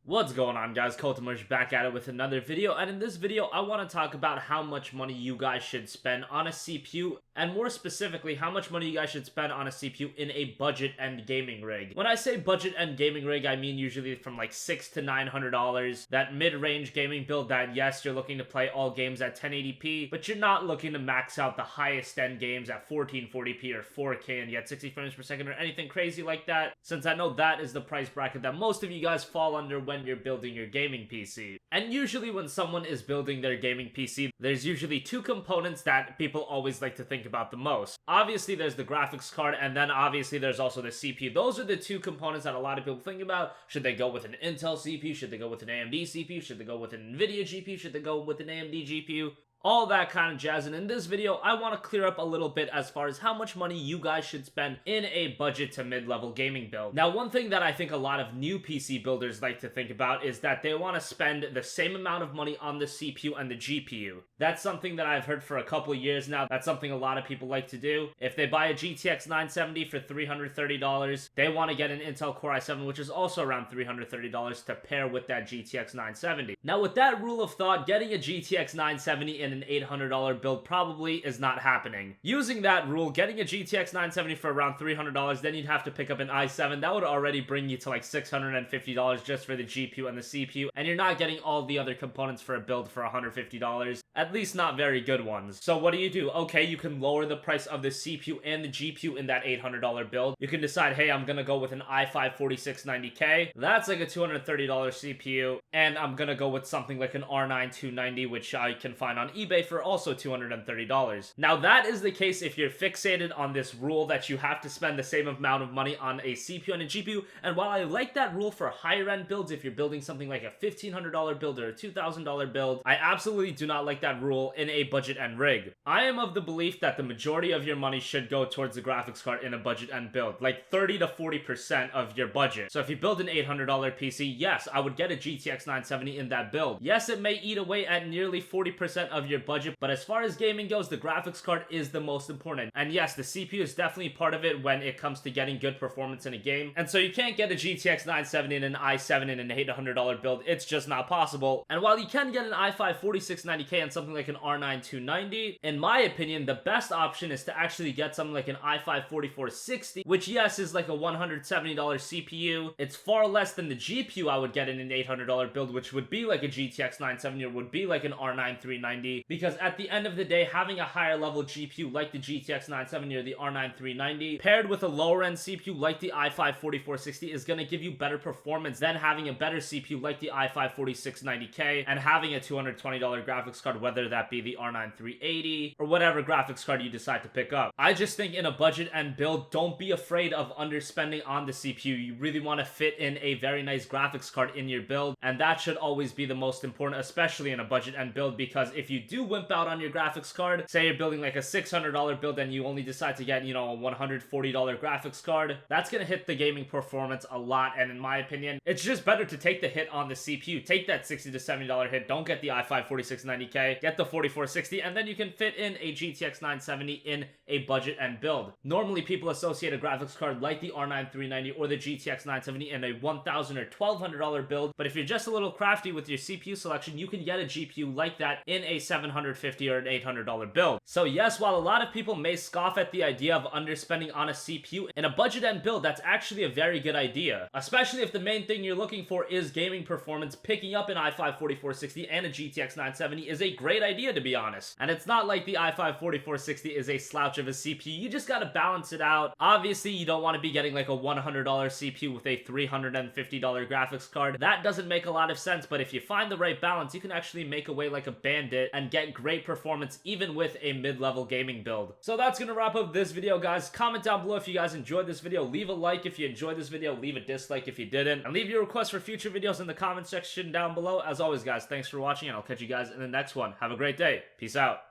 What's going on, guys? Kultimush back at it with another video, and in this video I want to talk about how much money you guys should spend on a CPU, and more specifically how much money you guys should spend on a CPU in a budget end gaming rig. When I say budget end gaming rig, I mean usually from like $600 to $900, that mid-range gaming build that, yes, you're looking to play all games at 1080p, but you're not looking to max out the highest end games at 1440p or 4K and get 60 frames per second or anything crazy like that, since I know that is the price bracket that most of you guys fall under when you're building your gaming PC. And usually when someone is building their gaming PC, there's usually two components that people always like to think about the most. Obviously there's the graphics card, and then obviously there's also the CPU. Those are the two components that a lot of people think about. Should they go with an Intel CPU? Should they go with an AMD CPU? Should they go with an NVIDIA GPU? Should they go with an AMD GPU? All that kind of jazz. And in this video, I want to clear up a little bit as far as how much money you guys should spend in a budget to mid-level gaming build. Now, one thing that I think a lot of new PC builders like to think about is that they want to spend the same amount of money on the CPU and the GPU. That's something that I've heard for a couple of years now. That's something a lot of people like to do. If they buy a GTX 970 for $330, they want to get an Intel Core i7, which is also around $330 to pair with that GTX 970. Now, with that rule of thought, getting a GTX 970 in an $800 build probably is not happening. Using that rule, getting a GTX 970 for around $300, then you'd have to pick up an i7. That would already bring you to like $650 just for the GPU and the CPU, and you're not getting all the other components for a build for $150. At least not very good ones. So what do? Okay, you can lower the price of the CPU and the GPU in that $800 build. You can decide, hey, I'm gonna go with an i5 4690K. That's like a $230 CPU, and I'm gonna go with something like an R9 290, which I can find on eBay for also $230. Now that is the case if you're fixated on this rule that you have to spend the same amount of money on a CPU and a GPU. And while I like that rule for higher end builds, if you're building something like a $1,500 build or a $2,000 build, I absolutely do not like that rule in a budget end rig. I am of the belief that the majority of your money should go towards the graphics card in a budget end build, like 30 to 40% of your budget. So if you build an $800 PC, yes, I would get a GTX 970 in that build. Yes, it may eat away at nearly 40% of your budget, but as far as gaming goes, the graphics card is the most important. And yes, the CPU is definitely part of it when it comes to getting good performance in a game. And so you can't get a GTX 970 and an i7 in an $800 build. It's just not possible. And while you can get an i5 4690K and something like an R9 290, in my opinion, the best option is to actually get something like an i5 4460, which yes, is like a $170 CPU. It's far less than the GPU I would get in an $800 build, which would be like a GTX 970 or would be like an R9 390, because at the end of the day, having a higher level GPU like the GTX 970 or the R9 390 paired with a lower end CPU like the i5 4460 is going to give you better performance than having a better CPU like the i5 4690K and having a $220 graphics card, whether that be the R9 380 or whatever graphics card you decide to pick up. I just think in a budget end build, don't be afraid of underspending on the CPU. You really want to fit in a very nice graphics card in your build, and that should always be the most important, especially in a budget end build, because if you do wimp out on your graphics card, say you're building like a $600 build and you only decide to get, a $140 graphics card, that's gonna hit the gaming performance a lot. And in my opinion, it's just better to take the hit on the CPU. Take that $60 to $70 hit. Don't get the i5 4690K, get the 4460, and then you can fit in a GTX 970 in a budget end build. Normally people associate a graphics card like the R9 390 or the GTX 970 in a $1,000 or $1,200 build, but if you're just a little crafty with your CPU selection, you can get a GPU like that in a $750 or an $800 build. So yes, while a lot of people may scoff at the idea of underspending on a CPU, in a budget end build, that's actually a very good idea. Especially if the main thing you're looking for is gaming performance, picking up an i5 4460 and a GTX 970 is a great idea, to be honest. And it's not like the i5 4460 is a slouch of a CPU, you just gotta balance it out. Obviously, you don't want to be getting like a $100 CPU with a $350 graphics card. That doesn't make a lot of sense, but if you find the right balance, you can actually make away like a bandit and get great performance even with a mid-level gaming build. So that's gonna wrap up this video, guys. Comment down below if you guys enjoyed this video. Leave a like if you enjoyed this video. Leave a dislike if you didn't. And leave your requests for future videos in the comment section down below. As always, guys, thanks for watching, and I'll catch you guys in the next one. Have a great day. Peace out.